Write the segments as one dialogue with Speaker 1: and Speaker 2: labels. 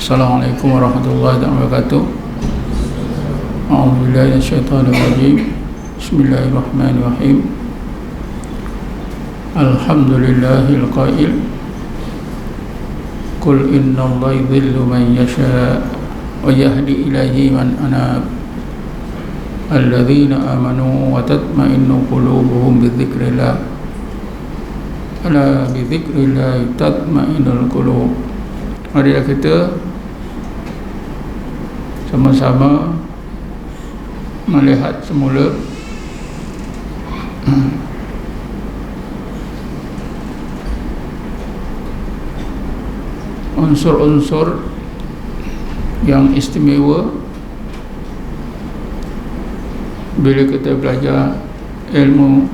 Speaker 1: Assalamualaikum warahmatullahi wabarakatuh. A'udzubillahi minasyaitonir rajim. Bismillahirrahmanirrahim. Alhamdulillahil qail Qul innallaha yudhillu man yasha' wa yahdi ilaihi man anab. Alladzina amanu wa tatma'innu qulubuhum bidzikrillah. Ala bidzikrillah tatma'innul qulub. Mari kita sama-sama melihat semula unsur-unsur yang istimewa bila kita belajar ilmu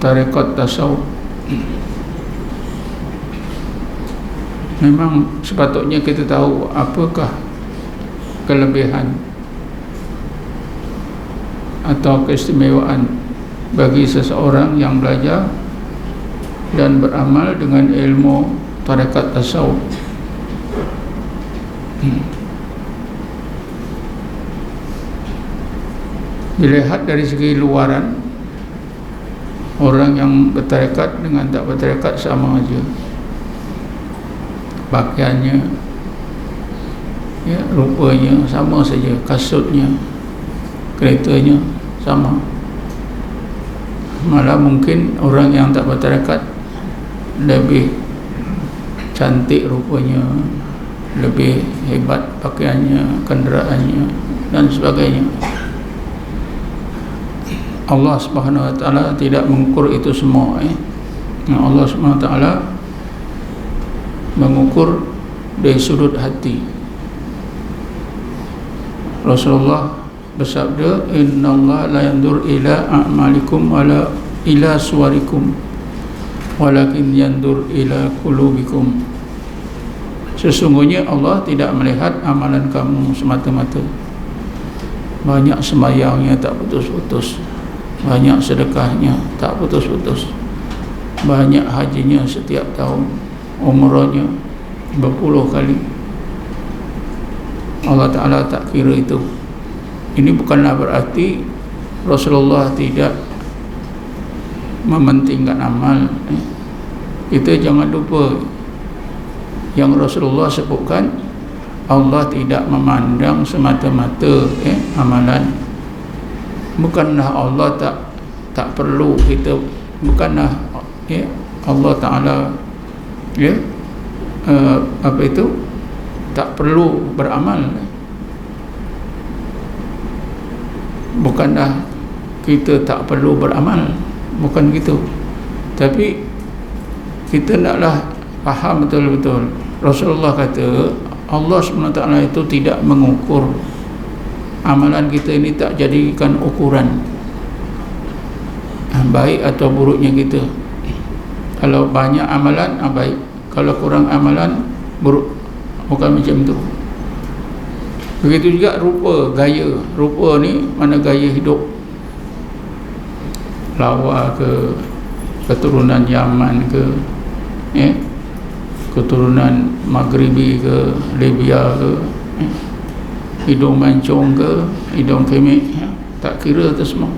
Speaker 1: tarekat tasawuf. Memang sepatutnya kita tahu apakah kelebihan atau keistimewaan bagi seseorang yang belajar dan beramal dengan ilmu tarekat tasawuf. Dilihat dari segi luaran, orang yang bertarekat dengan tak bertarekat sama aja. Pakaiannya, ya, rupanya sama saja, kasutnya, keretanya sama. Malah mungkin orang yang tak bertarekat lebih cantik rupanya, lebih hebat pakaiannya, kenderaannya dan sebagainya. Allah Subhanahu wa taala tidak mengukur itu semua. Allah Subhanahu wa taala mengukur dari sudut hati. Rasulullah bersabda, innallaha la yandur ila a'malikum wala ila suwarikum walakin yandur ila qulubikum. Sesungguhnya Allah tidak melihat amalan kamu semata-mata. Banyak sembahyangnya tak putus-putus, banyak sedekahnya tak putus-putus, banyak hajinya setiap tahun, umrahnya berpuluh kali. Allah Ta'ala tak kira itu. Ini bukanlah berarti Rasulullah tidak mementingkan amal. Kita jangan lupa yang Rasulullah sebutkan, Allah tidak memandang semata-mata amalan. Bukanlah Allah tak perlu kita, bukanlah Allah Ta'ala tak perlu beramal. Bukanlah kita tak perlu beramal, bukan gitu. Tapi kita naklah faham betul-betul. Rasulullah kata Allah SWT itu tidak mengukur amalan kita ini, tak jadikan ukuran baik atau buruknya kita. Kalau banyak amalan baik, kalau kurang amalan buruk. Bukan macam tu. Begitu juga rupa, gaya. Rupa ni mana gaya hidup, Lawa ke, keturunan Yaman ke, keturunan Maghribi ke, Libya ke, hidung mancung ke, hidung kemek, tak kira tu semua.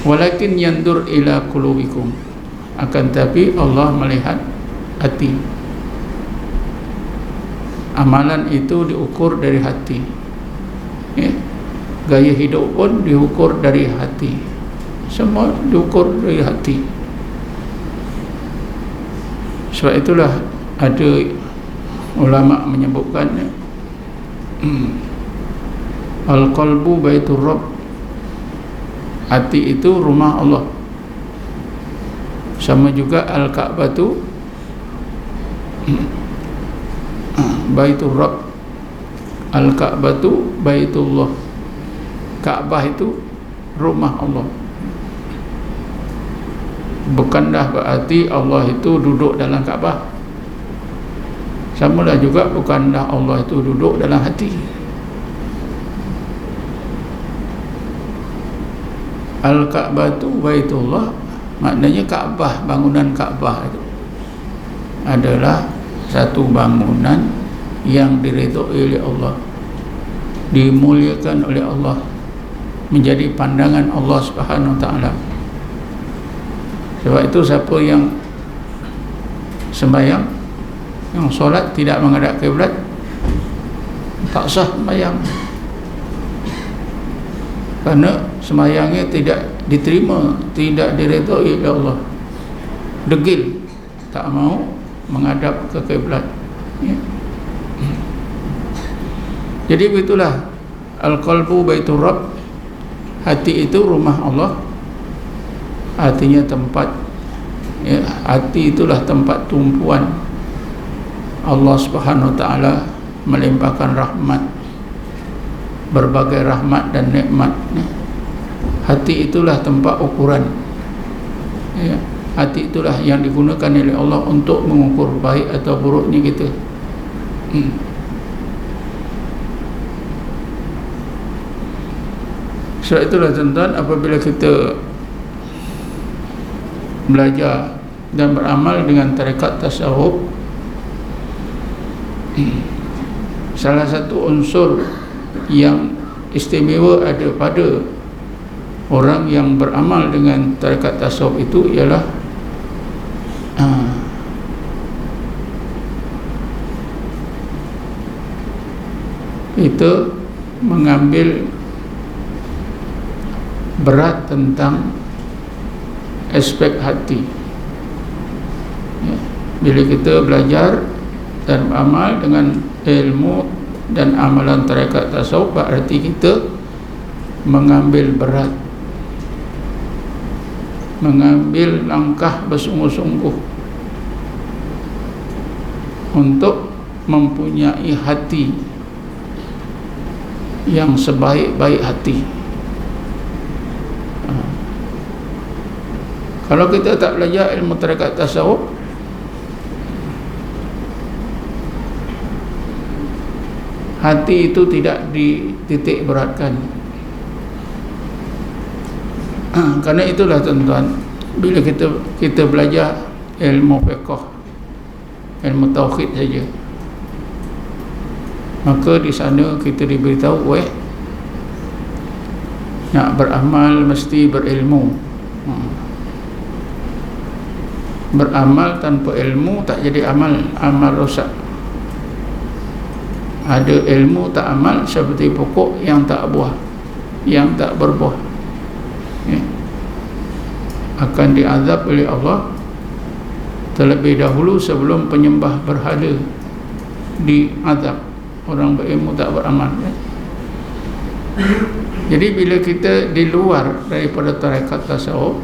Speaker 1: Walakin yandur ila qulubikum, akan tapi Allah melihat hati. Amalan itu diukur dari hati. Gaya hidup pun diukur dari hati. Semua diukur dari hati. Sebab itulah ada ulama menyebutkan al-qalbu baitur rabb, hati itu rumah Allah. Sama juga al-Ka'bah tu baitur rabb, al-Ka'bah tu baitullah. Ka'bah itu rumah Allah. Bukanlah berarti Allah itu duduk dalam Ka'bah. Samalah juga bukanlah Allah itu duduk dalam hati. Al-Ka'bah tu baitullah, maknanya Ka'bah, bangunan Ka'bah itu. adalah satu bangunan yang diridhoi oleh Allah, dimuliakan oleh Allah, menjadi pandangan Allah Subhanahu wa taala. Sebab itu siapa yang sembahyang, yang solat tidak menghadap kiblat, tak sah sembahyang, kerana sembahyangnya tidak diterima, tidak diredai oleh Allah. Degil, tak mau menghadap ke kiblat, ya. Jadi begitulah, al-qalbu baitur rabb, hati itu rumah Allah, artinya tempat, ya, hati itulah tempat tumpuan Allah Subhanahu wa taala melimpahkan rahmat, berbagai rahmat dan nikmat, ya. Hati itulah tempat ukuran, ya. Hati itulah yang digunakan oleh Allah untuk mengukur baik atau buruknya kita. Sebab itulah tuan-tuan, apabila kita belajar dan beramal dengan tarekat tasawuf, salah satu unsur yang istimewa ada pada orang yang beramal dengan tarekat tasawuf itu ialah kita mengambil berat tentang aspek hati, ya. Bila kita belajar dan beramal dengan ilmu dan amalan tarekat tasawuf, berarti kita mengambil berat, mengambil langkah bersungguh-sungguh untuk mempunyai hati yang sebaik-baik hati. Kalau kita tak belajar ilmu tarekat tasawuf, hati itu tidak dititik beratkan. Karena itulah tuan-tuan, bila kita belajar ilmu fiqh, ilmu tauhid saja, maka di sana kita diberitahu, nak beramal mesti berilmu. Beramal tanpa ilmu tak jadi amal, amal rosak. Ada ilmu tak amal seperti pokok yang tak buah, yang tak berbuah, ya. Akan diazab oleh Allah terlebih dahulu sebelum penyembah berhala diazab. Orang berilmu tak beramal, ya. Jadi bila kita di luar daripada tarekat tasawuf,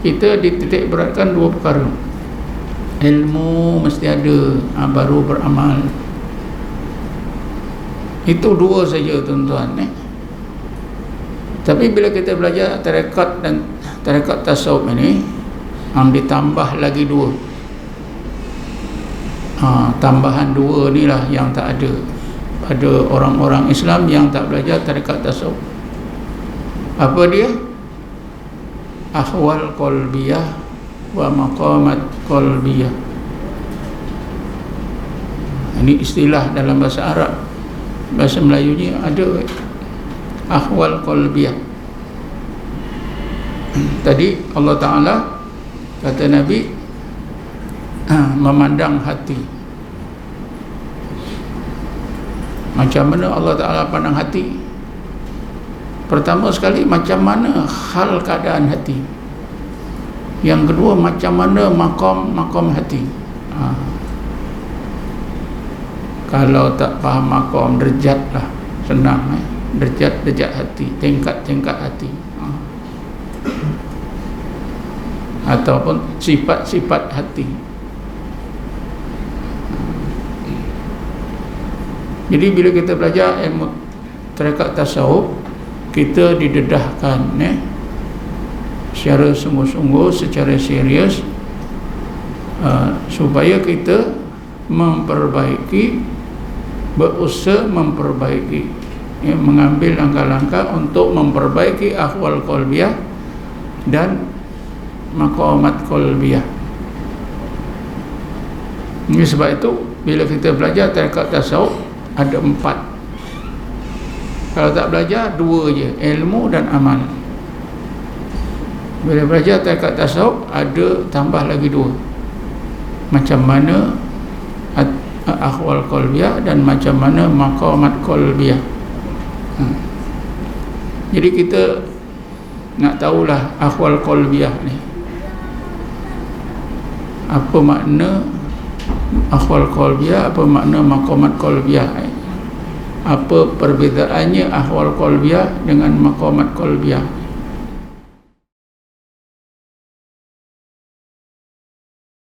Speaker 1: kita dititik beratkan dua perkara. Ilmu mesti ada, baru beramal. Itu dua saja tuan-tuan, Tapi bila kita belajar tarekat dan tarekat tasawuf ini, ditambah lagi dua. Tambahan dua inilah yang tak ada pada orang-orang Islam yang tak belajar tarekat tasawuf. Apa dia? Ahwal qalbiyah wa maqamat qalbiyah. Ini istilah dalam bahasa Arab. Bahasa Melayunya ada ahwal qalbiyah. Tadi Allah Ta'ala kata Nabi memandang hati. Macam mana Allah Ta'ala pandang hati? Pertama sekali, macam mana hal keadaan hati. Yang kedua, macam mana makom hati. Kalau tak faham makom, derajat lah, senang, derajat hati, tingkat hati, ataupun sifat-sifat hati. Jadi bila kita belajar ilmu tarekat tasawuf, kita didedahkan, secara sungguh-sungguh, secara serius, supaya kita berusaha memperbaiki, mengambil langkah-langkah untuk memperbaiki ahwal qalbiyah dan maqamat qalbiyah. Ini sebab itu bila kita belajar tarekat tasawuf ada 4. Kalau tak belajar 2 je, ilmu dan amal. Bila belajar tarekat tasawuf ada tambah lagi 2. Macam mana akhwal qalbiyah dan macam mana maqamat qalbiyah. Jadi kita nak tahulah akhwal qalbiyah ni. Apa makna akhwal qalbiyah, apa makna maqamat qalbiyah? Apa perbezaannya akhwal qalbiyah dengan maqamat qalbiyah?